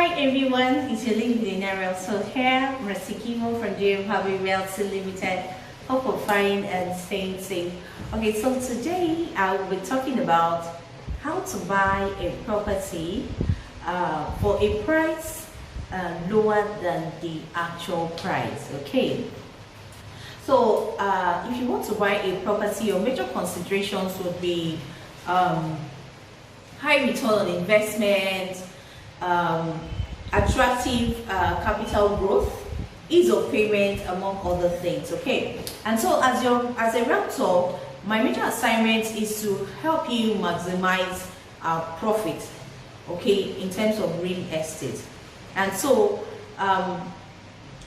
Hi everyone, it's your link Millionaire. So here, Rasikimo from Dream Harvey Realty Limited. Hope you're fine and staying safe. Okay, so today I will be talking about how to buy a property for a price lower than the actual price. Okay, so if you want to buy a property, your major considerations would be high return on investment, attractive capital growth, ease of payment, among other things. Okay, and so as a realtor, my major assignment is to help you maximize profit, okay, in terms of real estate. And so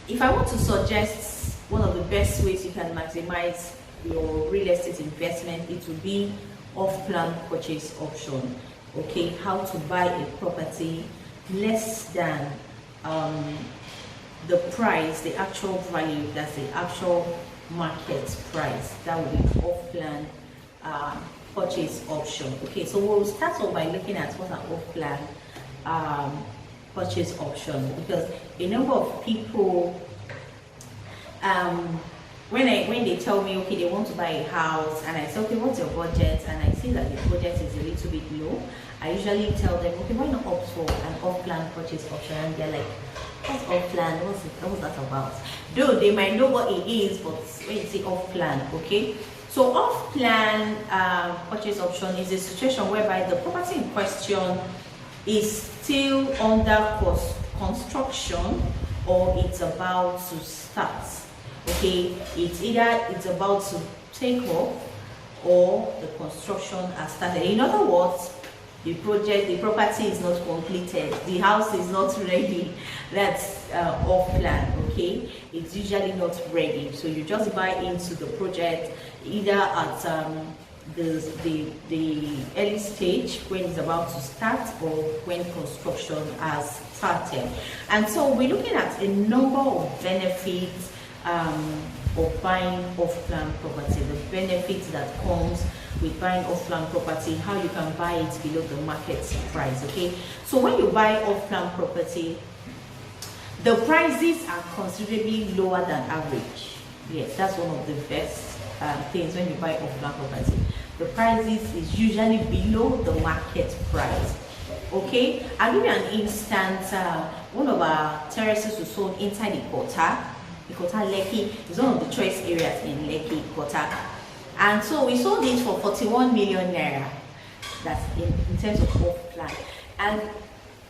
if I want to suggest one of the best ways you can maximize your real estate investment, it would be off-plan purchase option. Okay, how to buy a property less than the price, the actual value, that's the actual market price. That would be off-plan purchase option. Okay, so we'll start off by looking at what an off-plan purchase option, because a number of people when they tell me, okay, they want to buy a house, and I say, okay, what's your budget? And I see that the budget is a little bit low, I usually tell them, okay, why not opt for an off-plan purchase option? And they're like, what's off-plan? What's that about? Though they might know what it is, but when you say off-plan, okay? So off-plan purchase option is a situation whereby the property in question is still under construction, or it's about to start. Okay, it's about to take off, or the construction has started. In other words, the property is not completed, the house is not ready. That's off plan. Okay, it's usually not ready, so you just buy into the project either at the early stage when it's about to start, or when construction has started. And so we're looking at a number of benefits of buying off-plan property, the benefits that comes with buying off-plan property, how you can buy it below the market price. Okay, so when you buy off-plan property, the prices are considerably lower than average. Yes, that's one of the best things when you buy off-plan property. The prices is usually below the market price. Okay, I'll give you an instance. One of our terraces was sold inside Ikota Lekki is one of the choice areas in Lekki, Ikota. And so we sold it for 41 million naira. That's in terms of off plan. And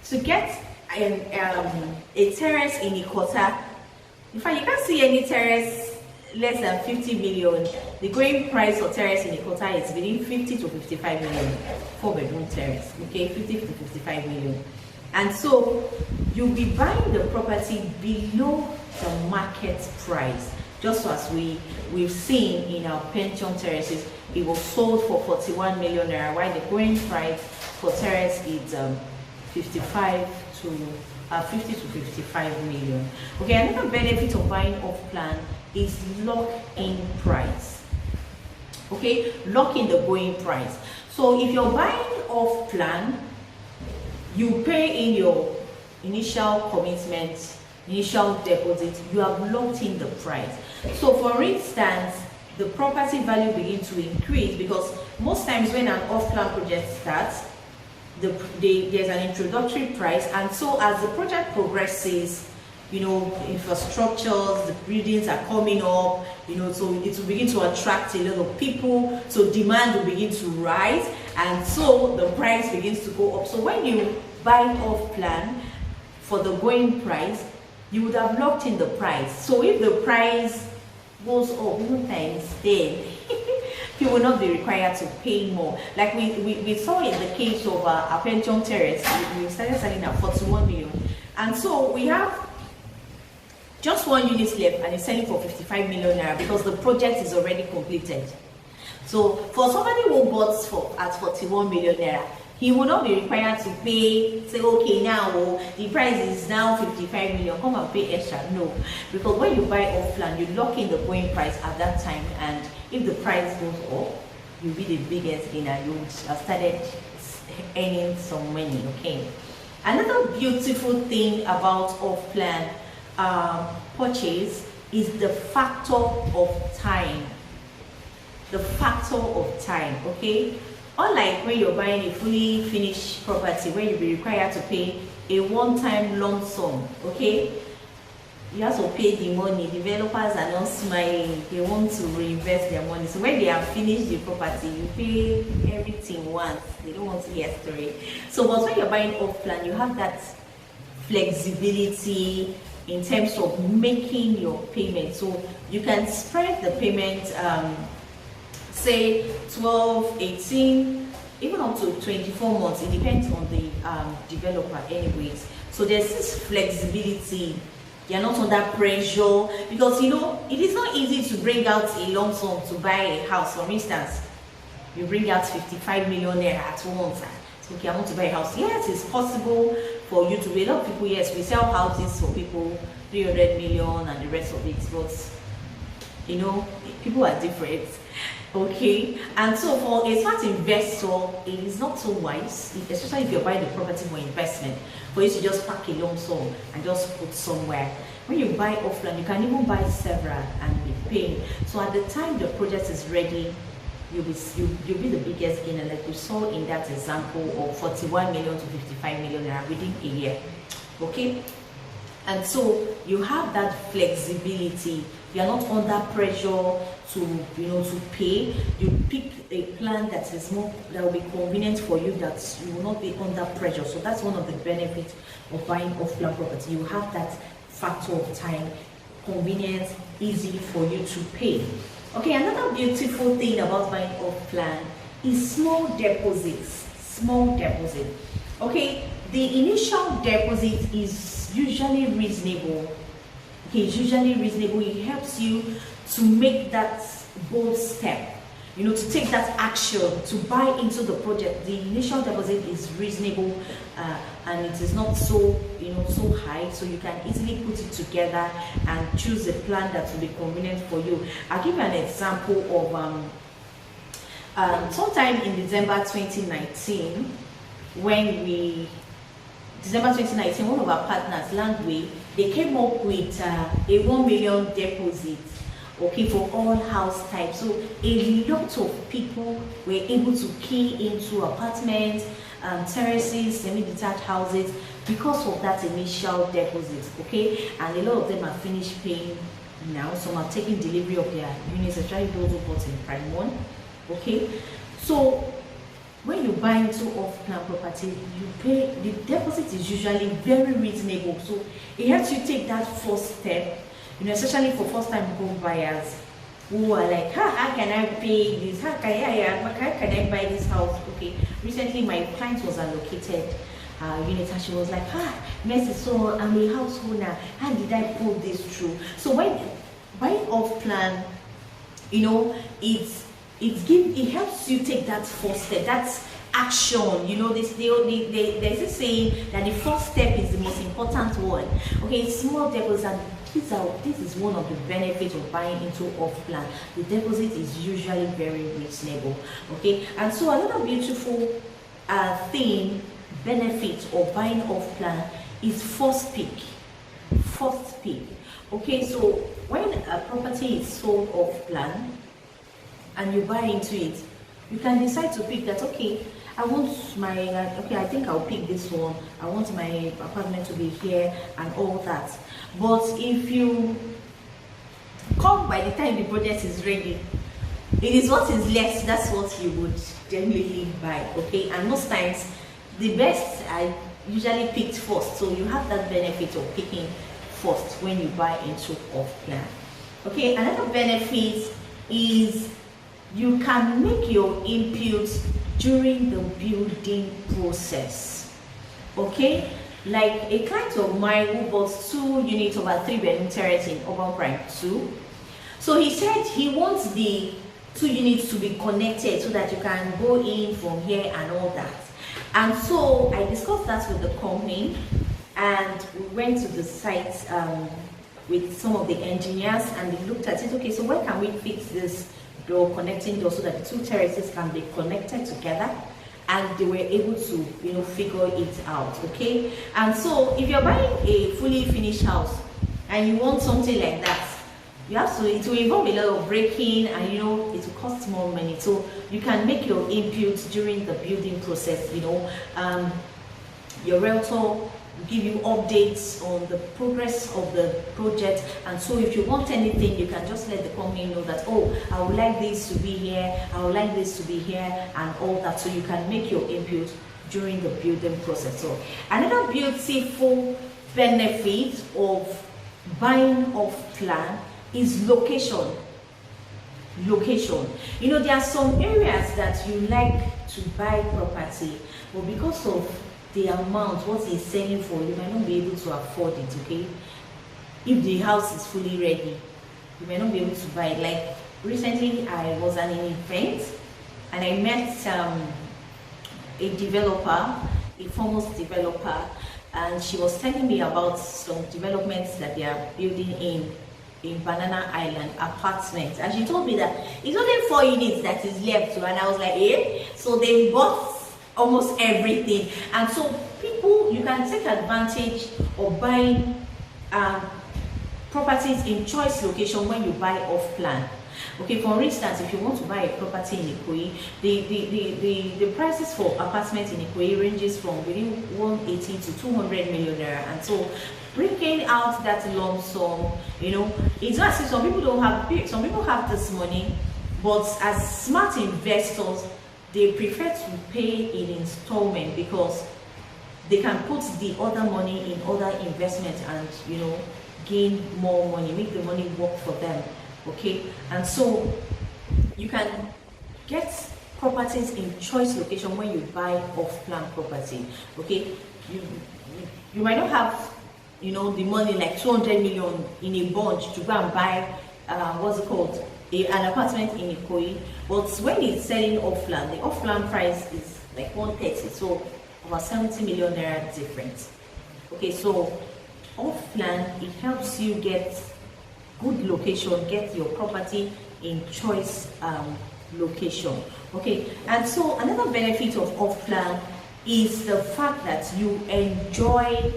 to get a terrace in Ikota, in fact, you can't see any terrace less than 50 million. The going price for terrace in Ikota is between 50 to 55 million. 4-bedroom terrace, okay, 50 to 55 million. And so you'll be buying the property below the market price, just as we've seen in our pension terraces. It was sold for 41 million naira, while the going price for terrace is 50 to 55 million. Okay, another benefit of buying off plan is lock-in price. Okay, lock in the going price. So if you're buying off plan, you pay in your initial commitment, initial deposit, you have locked in the price. So for instance, the property value begins to increase, because most times when an off-plan project starts, there's an introductory price, and so as the project progresses, you know, infrastructures, the buildings are coming up, you know, so it will begin to attract a lot of people, so demand will begin to rise, and so the price begins to go up. So when you buy off plan for the going price, you would have locked in the price. So if the price goes up times 10, you will not be required to pay more. Like we saw in the case of our pension terrace, we started selling at 41 million, and so we have just one unit left, and it's selling for 55 million naira because the project is already completed. So for somebody who bought at 41 million naira, he will not be required to pay, say, okay, now the price is now 55 million, come and pay extra. No, because when you buy off plan, you lock in the going price at that time, and if the price goes up, you'll be the biggest gainer. You have started earning some money. Okay, Another beautiful thing about off-plan purchase is the factor of time. The factor of time, okay? Unlike when you're buying a fully finished property where you'll be required to pay a one-time lump sum, okay? You have to pay the money. Developers are not smiling. They want to reinvest their money. So when they have finished the property, you pay everything once. They don't want to hear story. So but when you're buying off-plan, you have that flexibility in terms of making your payment. So you can spread the payment, say 12, 18, even up to 24 months. It depends on the developer anyways. So there's this flexibility. You're not under pressure, because you know it is not easy to bring out a lump sum to buy a house. For instance, you bring out 55 million naira at once. So, okay, I want to buy a house. Yes, it's possible for you to. A lot of people, yes, we sell houses for people 300 million and the rest of it, but you know, people are different. Okay, and so for a smart investor, it is not so wise, especially if you're buying the property for investment, for you to just pack a lump sum and just put somewhere. When you buy offline, you can even buy several and be paying. So at the time the project is ready, you'll be the biggest gainer, like we saw in that example of 41 million to 55 million within a year. Okay, and so you have that flexibility. You are not under pressure to, you know, to pay. You pick a plan that is more, that will be convenient for you, that you will not be under pressure. So that's one of the benefits of buying off-plan property. You have that factor of time, convenience, easy for you to pay. Okay, another beautiful thing about buying off-plan is small deposits. Small deposit. Okay, the initial deposit is usually reasonable. Okay, it's usually reasonable. It helps you to make that bold step, you know, to take that action to buy into the project. The initial deposit is reasonable, and it is not so, you know, so high, so you can easily put it together and choose a plan that will be convenient for you. I'll give you an example of sometime in December 2019, December 2019, one of our partners, Landway, they came up with a 1 million deposit, okay, for all house types. So a lot of people were able to key into apartments, terraces, semi-detached houses because of that initial deposit, okay? And a lot of them are finished paying now. Some are taking delivery of their units, especially those who bought in Prime 1, okay? So when you buy into off-plan property, you pay, the deposit is usually very reasonable. So it helps you take that first step, you know, especially for first-time home buyers who are like, how can I pay this? How can I buy this house? Okay, recently my client was allocated unit and she was like, Messi, so I'm a house owner. How did I pull this through? So when buying off-plan, you know, it helps you take that first step, that's action. You know, there's this saying that the first step is the most important one. Okay, small deposits, and this is one of the benefits of buying into off-plan. The deposit is usually very reasonable. Okay, and so another beautiful benefit of buying off-plan is first pick. First pick. Okay, so when a property is sold off-plan and you buy into it, you can decide to pick that, okay, I want my, I think I'll pick this one. I want my apartment to be here and all that. But if you come by the time the project is ready, it is what is left, that's what you would generally buy, okay? And most times, the best I usually picked first. So you have that benefit of picking first when you buy into off-plan. Okay, another benefit is you can make your inputs during the building process. Okay, like a client of mine who bought 2 units of a 3-bedroom terrace in Urban Prime 2. So he said he wants the 2 units to be connected so that you can go in from here and all that. And so I discussed that with the company, and we went to the site with some of the engineers, and they looked at it. Okay, so where can we fix this door, connecting door, so that the 2 terraces can be connected together and they were able to, you know, figure it out. Okay, and so if you're buying a fully finished house and you want something like that, you have to, it will involve a lot of breaking, and you know, it will cost more money. So you can make your inputs during the building process. You know, your realtor will give you updates on the progress of the project, and so if you want anything, you can just let the company know that, oh, I would like this to be here, I would like this to be here, and all that. So you can make your input during the building process. So another beautiful benefit of buying off plan is location. Location. You know, there are some areas that you like to buy property, but because of the amount what is selling for, you might not be able to afford it. Okay, if the house is fully ready, you might not be able to buy it. Like recently I was at an event and I met a developer, a famous developer, and she was telling me about some developments that they are building in Banana Island apartments, and she told me that it's only 4 units that is left. And I was like, eh? So they bought almost everything. And so people, you can take advantage of buying properties in choice location when you buy off plan. Okay, for instance, if you want to buy a property in Ikoyi, the prices for apartments in Ikoyi ranges from within 180 to 200 million naira. And so bringing out that lump sum, you know, it's not as if some people don't have, some people have this money, but as smart investors, they prefer to pay in installment because they can put the other money in other investments and, you know, gain more money, make the money work for them. Okay, and so you can get properties in choice location when you buy off-plan property. Okay, you might not have, you know, the money like 200 million in a bunch to go and buy what's it called, an apartment in Ikoyi, but when it's selling off-plan, the off-plan price is like 130, so about 70 million naira difference. Okay, so off-plan, it helps you get good location, get your property in choice location. Okay, and so another benefit of off-plan is the fact that you enjoy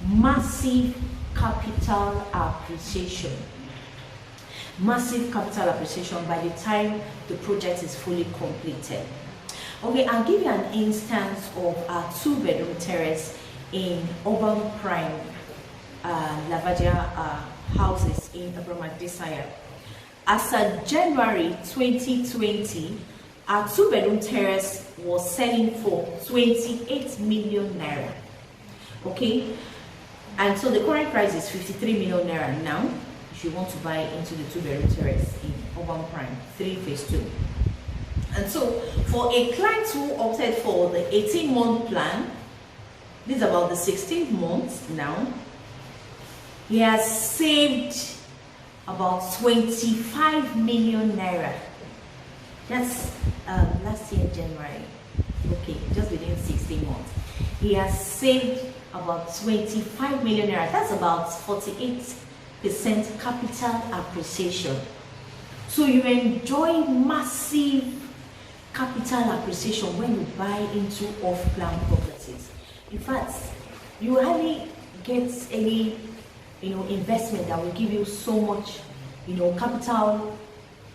massive capital appreciation. Massive capital appreciation by the time the project is fully completed. Okay, I'll give you an instance of a 2-bedroom terrace in urban prime Lavadia houses in Abramadesaya. As of January 2020, our 2-bedroom terrace was selling for 28 million naira. Okay, and so the current price is 53 million naira now if you want to buy into the 2-bedroom terrace in urban prime 3 phase 2. And so for a client who opted for the 18-month plan, this is about the 16th month now, he has saved about 25 million naira. That's last year January. Okay, just within 16 months. He has saved about 25 million naira. That's about 48% capital appreciation. So you enjoy massive capital appreciation when you buy into off-plan properties. In fact, you hardly get any, you know, investment that will give you so much, you know, capital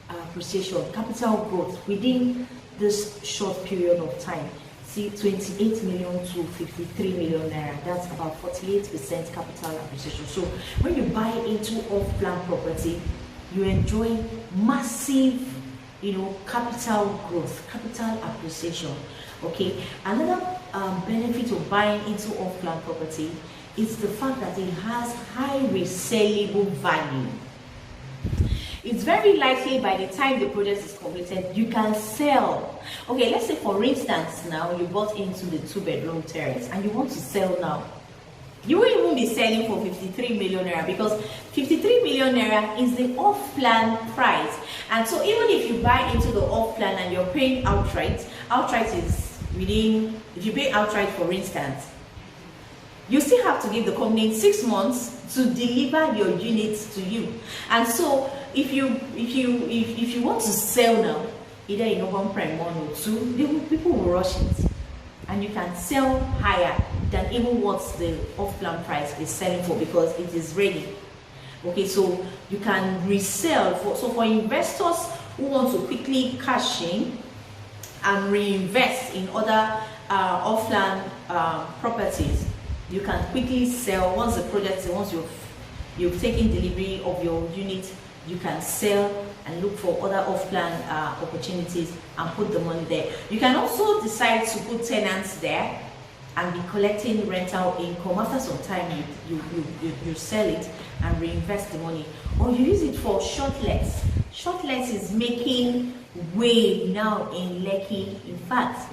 appreciation, capital growth within this short period of time. See, 28 million to 53 million naira, that's about 48% capital appreciation. So when you buy into off-plan property, you enjoy massive, you know, capital growth, capital appreciation. Okay, another benefit of buying into off-plan property is the fact that it has high resellable value. It's very likely by the time the project is completed, you can sell. Okay, let's say for instance now you bought into the 2-bedroom terrace and you want to sell now. You won't even be selling for 53 million naira because 53 million naira is the off-plan price. And so even if you buy into the off-plan and you're paying outright is within, if you pay outright for instance, you still have to give the company 6 months to deliver your units to you. And so if you want to sell now, either in urban prime 1 or 2, people will rush it. and you can sell higher than even what the off-plan price is selling for, because it is ready. Okay, so you can resell for investors who want to quickly cash in and reinvest in other off-plan properties. You can quickly sell once you've taken delivery of your unit. You can sell and look for other off-plan opportunities and put the money there. You can also decide to put tenants there and be collecting rental income. After some time, you sell it and reinvest the money, or you use it for short lets. Short lets is making way now in Lekki. In fact,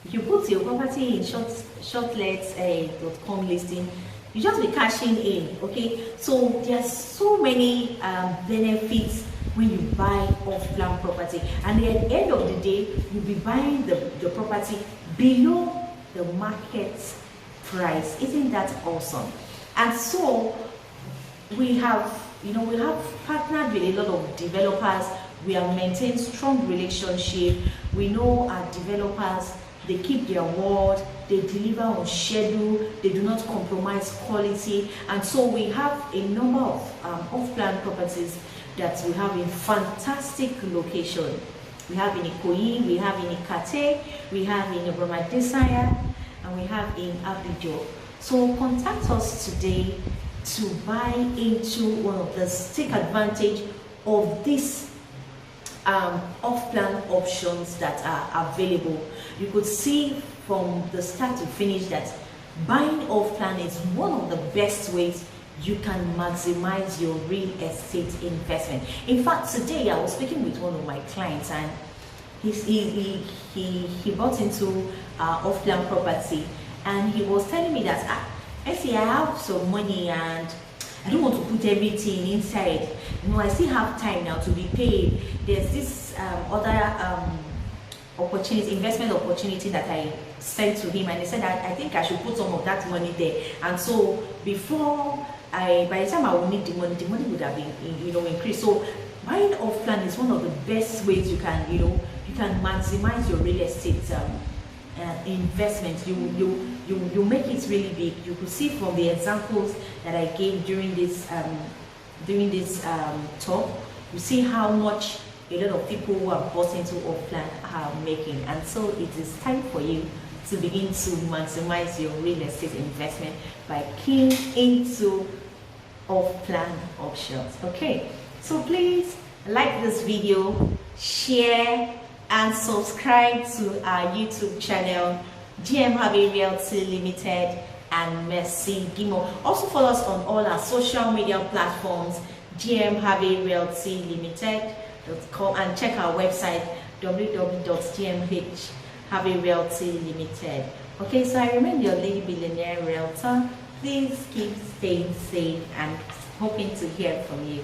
if you put your property in shortlets.com listing, you just be cashing in. Okay, so there's so many benefits when you buy off-plan property, and at the end of the day, you'll be buying the property below the market price. Isn't that awesome? And so we have partnered with a lot of developers. We have maintained strong relationship. We know our developers, they keep their word, they deliver on schedule, they do not compromise quality. And so we have a number of off-plan properties that we have in fantastic location. We have in Ikoyi, we have in Ikate, we have in Desire, and we have in Abijo. So contact us today to buy into one of these, take advantage of these off-plan options that are available. You could see from the start to finish that buying off-plan is one of the best ways you can maximize your real estate investment. In fact, today I was speaking with one of my clients, and he bought into off-plan property, and he was telling me that I have some money and I don't want to put everything inside. I still have time now to be paid. There's this other investment opportunity that I sent to him, and he said that I think I should put some of that money there. And so by the time I will need the money would have been increased. So buying off plan is one of the best ways you can maximize your real estate investment. You make it really big. You could see from the examples that I gave during this talk, you see how much a lot of people who are bought into off-plan are making. And so it is time for you to begin to maximize your real estate investment by keying into off-plan options. Okay, so please like this video, share, and subscribe to our YouTube channel, GM Harvey Realty Limited and Mercy Gimo. Also follow us on all our social media platforms, GM Harvey Realty Limited.com, and check our website www.gmharveyrealtylimited. Okay, so I remain your Lady Billionaire Realtor. Please keep staying safe and hoping to hear from you